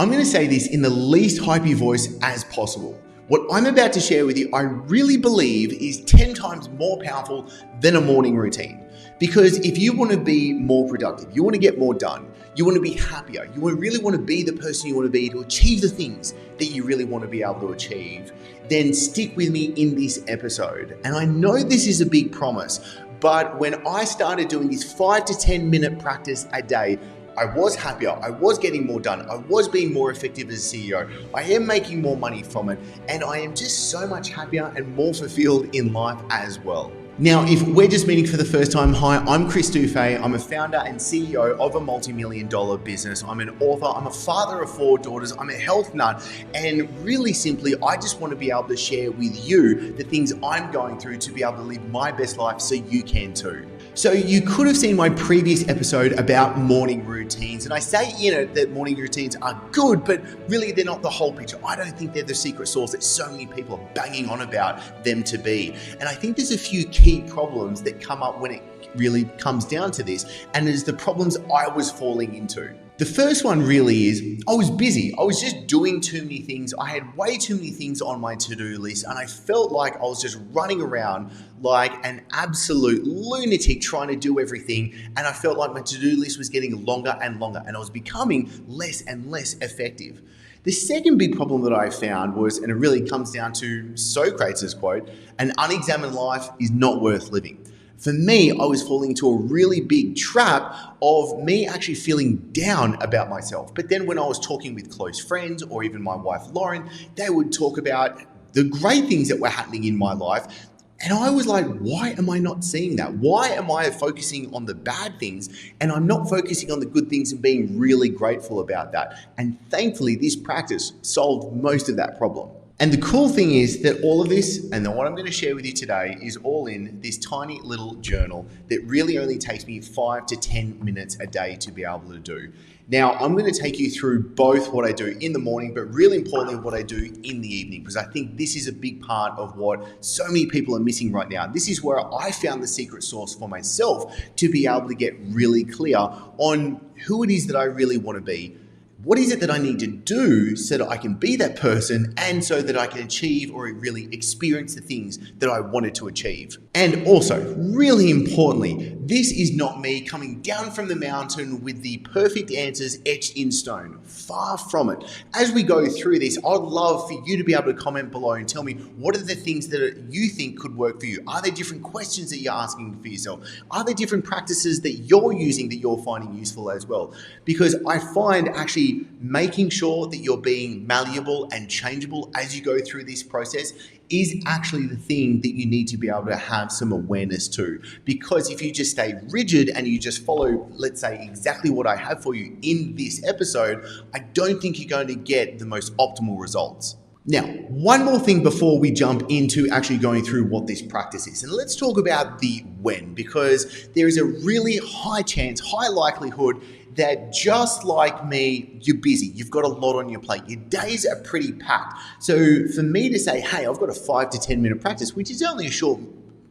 I'm going to say this in the least hypey voice as possible. What I'm about to share with you, I really believe is 10 times more powerful than a morning routine. Because if you want to be more productive, you want to get more done, you want to be happier, you really want to be the person you want to be to achieve the things that you really want to be able to achieve, then stick with me in this episode. And I know this is a big promise, but when I started doing this 5 to 10 minute practice a day, I was happier, I was getting more done, I was being more effective as a CEO, I am making more money from it, and I am just so much happier and more fulfilled in life as well. Now, if we're just meeting for the first time, hi, I'm Chris Dufey. I'm a founder and CEO of a multi-million-dollar business. I'm an author. I'm a father of 4 daughters. I'm a health nut. And really simply, I just want to be able to share with you the things I'm going through to be able to live my best life so you can too. So you could have seen my previous episode about morning routines. And I say, that morning routines are good, but really they're not the whole picture. I don't think they're the secret sauce that so many people are banging on about them to be. And I think there's a few key problems that come up when it really comes down to this, and it's the problems I was falling into. The first one really is I was busy. I was just doing too many things. I had way too many things on my to-do list, and I felt like I was just running around like an absolute lunatic trying to do everything, and I felt like my to-do list was getting longer and longer, and I was becoming less and less effective. The second big problem that I found was, and it really comes down to Socrates' quote, an unexamined life is not worth living. For me, I was falling into a really big trap of me actually feeling down about myself. But then when I was talking with close friends or even my wife, Lauren, they would talk about the great things that were happening in my life. And I was like, why am I not seeing that? Why am I focusing on the bad things and I'm not focusing on the good things and being really grateful about that? And thankfully, this practice solved most of that problem. And the cool thing is that all of this, and what I'm going to share with you today, is all in this tiny little journal that really only takes me 5 to 10 minutes a day to be able to do. Now, I'm going to take you through both what I do in the morning, but really importantly, what I do in the evening, because I think this is a big part of what so many people are missing right now. This is where I found the secret sauce for myself to be able to get really clear on who it is that I really want to be. What is it that I need to do so that I can be that person and so that I can achieve or really experience the things that I wanted to achieve? And also, really importantly, this is not me coming down from the mountain with the perfect answers etched in stone. Far from it. As we go through this, I'd love for you to be able to comment below and tell me what are the things that you think could work for you. Are there different questions that you're asking for yourself? Are there different practices that you're using that you're finding useful as well? Because I find actually making sure that you're being malleable and changeable as you go through this process is actually the thing that you need to be able to have some awareness to. Because if you just stay rigid and you just follow, let's say, exactly what I have for you in this episode, I don't think you're going to get the most optimal results. Now, one more thing before we jump into actually going through what this practice is. And let's talk about the when, because there is a really high chance, high likelihood that just like me, you're busy. You've got a lot on your plate. Your days are pretty packed. So for me to say, hey, I've got a 5 to 10 minute practice, which is only a short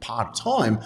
part of time,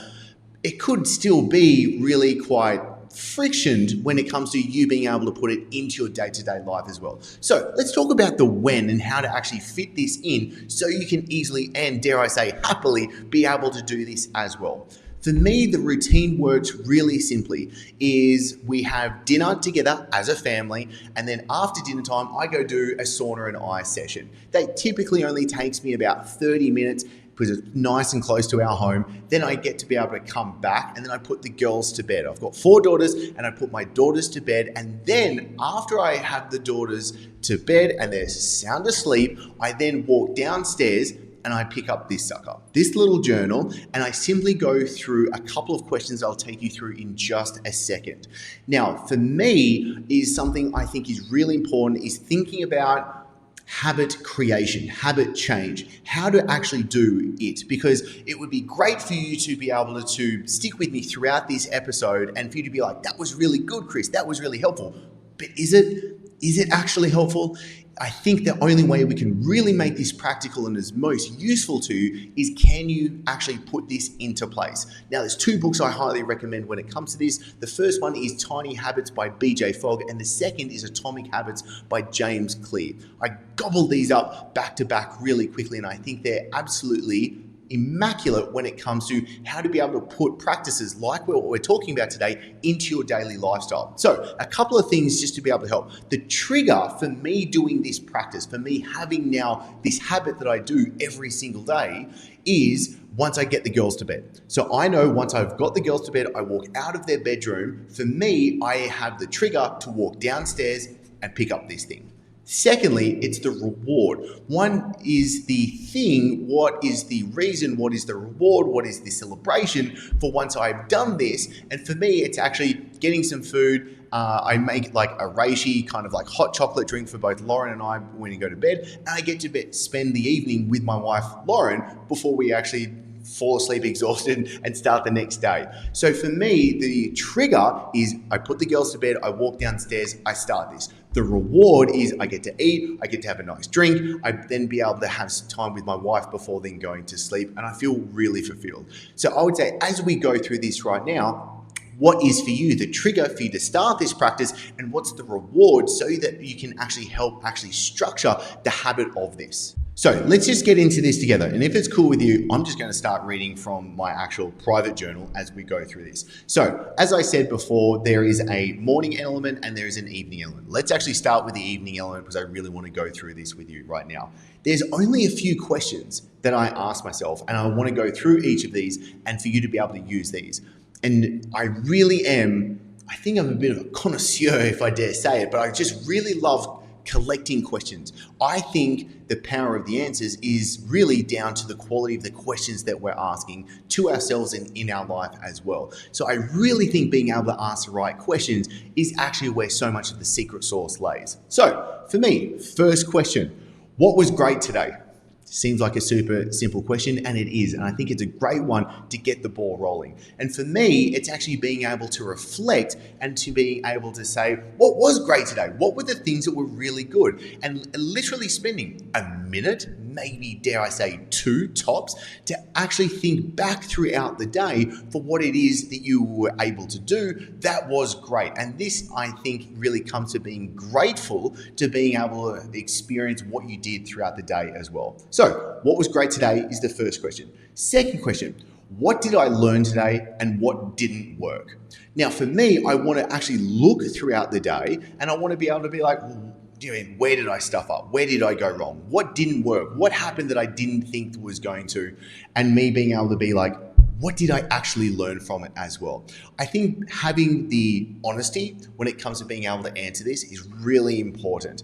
it could still be really quite frictioned when it comes to you being able to put it into your day-to-day life as well. So let's talk about the when and how to actually fit this in so you can easily and, dare I say, happily be able to do this as well. For me, the routine works really simply is we have dinner together as a family, and then after dinner time, I go do a sauna and ice session. That typically only takes me about 30 minutes because it's nice and close to our home. Then I get to be able to come back and then I put the girls to bed. I've got 4 daughters and I put my daughters to bed. And then after I have the daughters to bed and they're sound asleep, I then walk downstairs and I pick up this sucker, this little journal, and I simply go through a couple of questions I'll take you through in just a second. Now, for me, is something I think is really important is thinking about habit creation, habit change, how to actually do it, because it would be great for you to be able to stick with me throughout this episode and for you to be like, that was really good, Chris, that was really helpful. But is it? Is it actually helpful? I think the only way we can really make this practical and as most useful to you is, can you actually put this into place? Now, there's 2 books I highly recommend when it comes to this. The first one is Tiny Habits by BJ Fogg, and the second is Atomic Habits by James Clear. I gobbled these up back to back really quickly, and I think they're absolutely immaculate when it comes to how to be able to put practices like what we're talking about today into your daily lifestyle. So a couple of things just to be able to help. The trigger for me doing this practice, for me having now this habit that I do every single day, is once I get the girls to bed. So I know once I've got the girls to bed, I walk out of their bedroom. For me, I have the trigger to walk downstairs and pick up this thing. Secondly, it's the reward. One is the thing, what is the reason, what is the reward, what is the celebration for once I've done this? And for me, it's actually getting some food. I make like a reishi, kind of like hot chocolate drink for both Lauren and I when we go to bed. And I get to spend the evening with my wife, Lauren, before we actually fall asleep exhausted and start the next day. So for me, the trigger is I put the girls to bed, I walk downstairs, I start this. The reward is I get to eat, I get to have a nice drink, I then be able to have some time with my wife before then going to sleep, and I feel really fulfilled. So I would say, as we go through this right now, what is for you the trigger for you to start this practice, and what's the reward so that you can actually help structure the habit of this? So let's just get into this together. And if it's cool with you, I'm just going to start reading from my actual private journal as we go through this. So as I said before, there is a morning element and there is an evening element. Let's actually start with the evening element because I really want to go through this with you right now. There's only a few questions that I ask myself, and I want to go through each of these and for you to be able to use these. And I really am, I think I'm a bit of a connoisseur if I dare say it, but I just really love collecting questions. I think the power of the answers is really down to the quality of the questions that we're asking to ourselves and in our life as well. So I really think being able to ask the right questions is actually where so much of the secret sauce lays. So for me, first question, what was great today? Seems like a super simple question, and it is. And I think it's a great one to get the ball rolling. And for me, it's actually being able to reflect and to being able to say, what was great today? What were the things that were really good? And literally spending a minute, maybe dare I say 2 tops, to actually think back throughout the day for what it is that you were able to do that was great. And this, I think, really comes to being grateful to being able to experience what you did throughout the day as well. So, what was great today is the first question. Second question, what did I learn today and what didn't work? Now, for me, I want to actually look throughout the day and I want to be able to be like, where did I stuff up? Where did I go wrong? What didn't work? What happened that I didn't think was going to? And me being able to be like, what did I actually learn from it as well? I think having the honesty when it comes to being able to answer this is really important.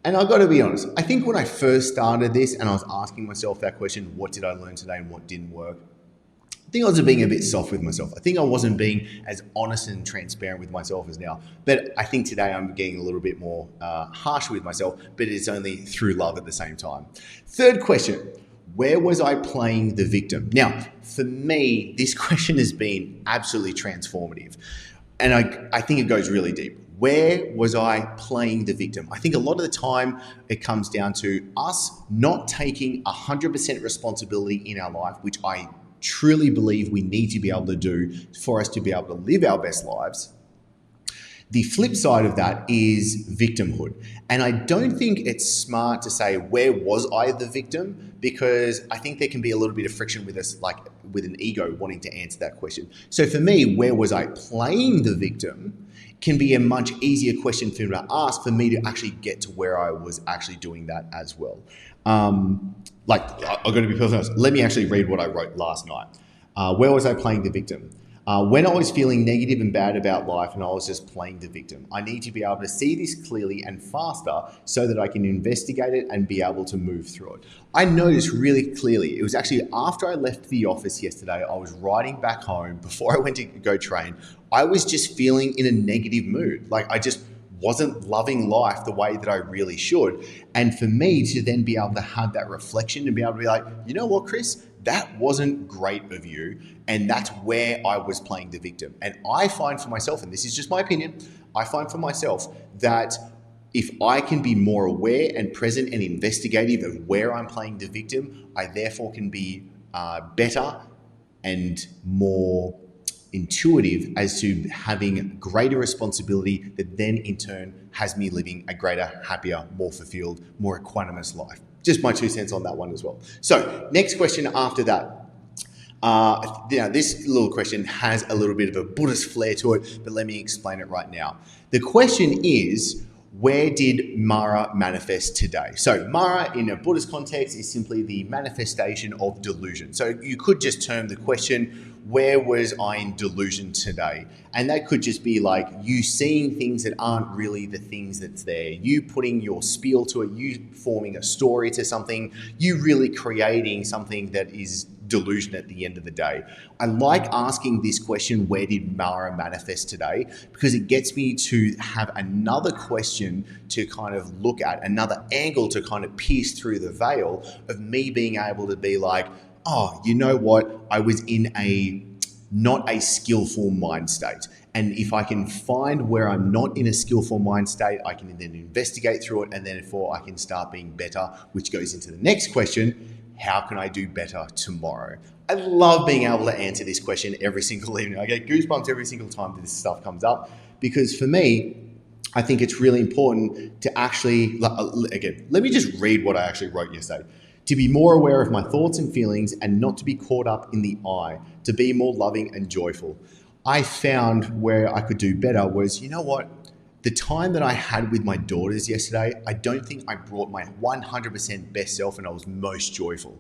And I've got to be honest, I think when I first started this and I was asking myself that question, what did I learn today and what didn't work? I think I was being a bit soft with myself. I think I wasn't being as honest and transparent with myself as now. But I think today I'm getting a little bit more harsh with myself, but it's only through love at the same time. Third question, where was I playing the victim? Now, for me, this question has been absolutely transformative. And I think it goes really deep. Where was I playing the victim? I think a lot of the time it comes down to us not taking 100% responsibility in our life, which I truly believe we need to be able to do for us to be able to live our best lives. The flip side of that is victimhood. And I don't think it's smart to say, where was I the victim? Because I think there can be a little bit of friction with us, like with an ego wanting to answer that question. So for me, where was I playing the victim can be a much easier question for me to ask for me to actually get to where I was actually doing that as well. I'm going to be perfectly honest. Let me actually read what I wrote last night. Where was I playing the victim? When I was feeling negative and bad about life and I was just playing the victim, I need to be able to see this clearly and faster so that I can investigate it and be able to move through it. I noticed really clearly, it was actually after I left the office yesterday, I was riding back home before I went to go train. I was just feeling in a negative mood. Like I just wasn't loving life the way that I really should. And for me to then be able to have that reflection and be able to be like, you know what, Chris? That wasn't great of you. And that's where I was playing the victim. And I find for myself, and this is just my opinion, I find for myself that If I can be more aware and present and investigative of where I'm playing the victim, I therefore can be better and more intuitive as to having greater responsibility that then in turn has me living a greater, happier, more fulfilled, more equanimous life. Just my 2 cents on that one as well. So next question after that. This little question has a little bit of a Buddhist flair to it, but let me explain it right now. The question is, where did Mara manifest today? So Mara in a Buddhist context is simply the manifestation of delusion. So you could just term the question, where was I in delusion today? And that could just be like you seeing things that aren't really the things that's there. You putting your spiel to it, you forming a story to something, you really creating something that is delusion at the end of the day. I like asking this question, where did Mara manifest today? Because it gets me to have another question to kind of look at, another angle to kind of pierce through the veil of me being able to be like, oh, you know what? I was in not a skillful mind state. And if I can find where I'm not in a skillful mind state, I can then investigate through it, and therefore I can start being better, which goes into the next question. How can I do better tomorrow? I love being able to answer this question every single evening. I get goosebumps every single time this stuff comes up, because for me, I think it's really important to actually, again, let me just read what I actually wrote yesterday. To be more aware of my thoughts and feelings and not to be caught up in the I, to be more loving and joyful. I found where I could do better was, you know what? The time that I had with my daughters yesterday, I don't think I brought my 100% best self and I was most joyful.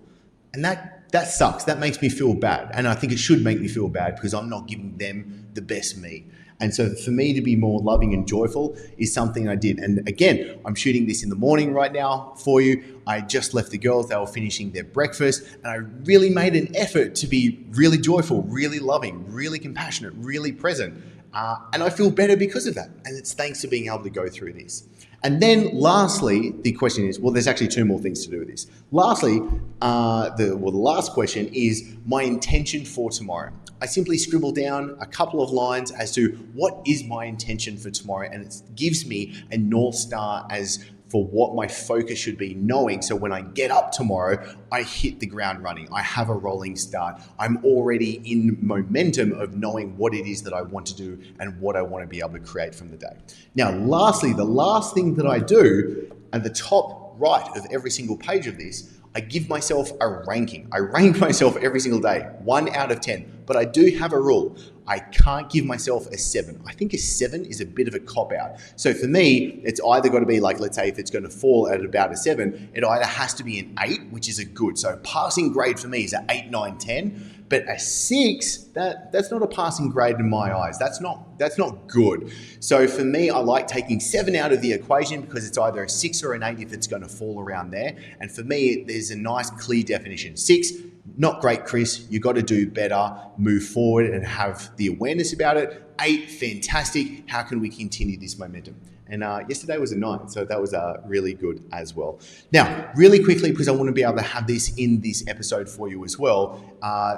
And that sucks. That makes me feel bad. And I think it should make me feel bad because I'm not giving them the best me. And so for me to be more loving and joyful is something I did. And again, I'm shooting this in the morning right now for you. I just left the girls. They were finishing their breakfast. And I really made an effort to be really joyful, really loving, really compassionate, really present. And I feel better because of that. And it's thanks to being able to go through this. And then lastly, the question is, well, there's actually 2 more things to do with this. Lastly, the last question is my intention for tomorrow. I simply scribble down a couple of lines as to what is my intention for tomorrow. And it gives me a North Star as for what my focus should be, knowing so when I get up tomorrow, I hit the ground running. I have a rolling start. I'm already in momentum of knowing what it is that I want to do and what I want to be able to create from the day. Now, lastly, the last thing that I do at the top right of every single page of this, I give myself a ranking. I rank myself every single day, 1 out of 10. But I do have a rule. I can't give myself a 7. I think a 7 is a bit of a cop-out. So for me, it's either got to be like, let's say if it's going to fall at about a 7, it either has to be an 8, which is a good. So passing grade for me is an 8, 9, 10. But a 6, that's not a passing grade in my eyes. That's not good. So for me, I like taking 7 out of the equation because it's either a 6 or an 8 if it's going to fall around there. And for me, there's a nice clear definition. 6, not great, Chris. You got to do better, move forward and have the awareness about it. 8, fantastic. How can we continue this momentum? And yesterday was a 9, so that was really good as well. Now, really quickly, because I want to be able to have this in this episode for you as well,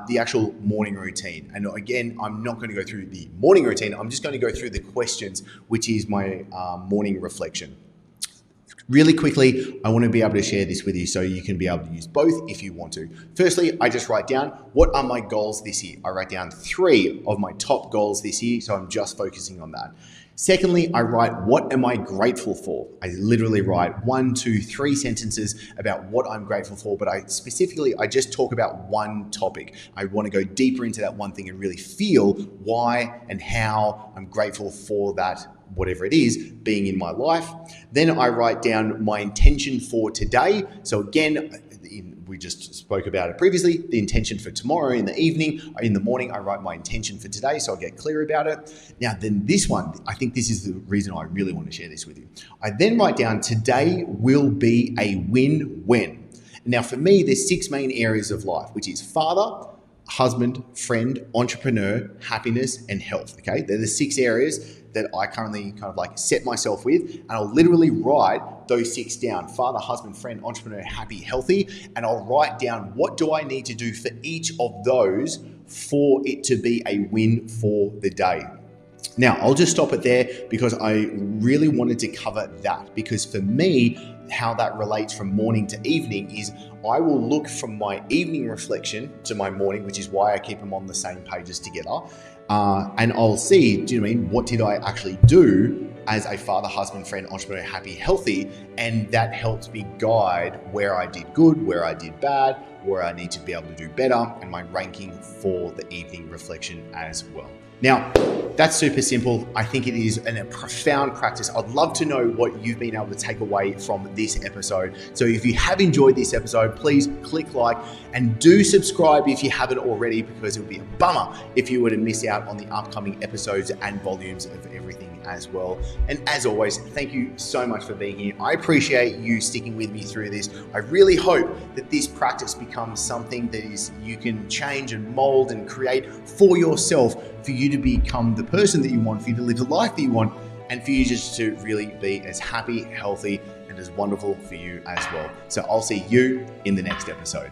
the actual morning routine. And again, I'm not going to go through the morning routine. I'm just going to go through the questions, which is my morning reflection. Really quickly, I want to be able to share this with you so you can be able to use both if you want to. Firstly, I just write down what are my goals this year. I write down 3 of my top goals this year, so I'm just focusing on that. Secondly, I write, what am I grateful for? I literally write 1, 2, 3 sentences about what I'm grateful for, but I just talk about one topic. I want to go deeper into that one thing and really feel why and how I'm grateful for that, whatever it is, being in my life. Then I write down my intention for today. So again, we just spoke about it previously, the intention for tomorrow in the evening. In the morning, I write my intention for today, so I get clear about it. Now, then this one, I think this is the reason I really want to share this with you. I then write down, today will be a win-win. Now, for me, there's 6 main areas of life, which is father, husband, friend, entrepreneur, happiness, and health, okay? They're the 6 areas that I currently kind of like set myself with, and I'll literally write those 6 down: father, husband, friend, entrepreneur, happy, healthy, and I'll write down what do I need to do for each of those for it to be a win for the day. Now, I'll just stop it there because I really wanted to cover that, because for me, how that relates from morning to evening is I will look from my evening reflection to my morning, which is why I keep them on the same pages together. And I'll see, do you know what I mean? What did I actually do as a father, husband, friend, entrepreneur, happy, healthy? And that helps me guide where I did good, where I did bad, where I need to be able to do better, and my ranking for the evening reflection as well. Now, that's super simple. I think it is a profound practice. I'd love to know what you've been able to take away from this episode. So if you have enjoyed this episode, please click like and do subscribe if you haven't already, because it would be a bummer if you were to miss out on the upcoming episodes and volumes of everything as well. And as always, thank you so much for being here. I appreciate you sticking with me through this. I really hope that this practice becomes something that is you can change and mold and create for yourself, for you to become the person that you want, for you to live the life that you want, and for you just to really be as happy, healthy, and as wonderful for you as well. So I'll see you in the next episode.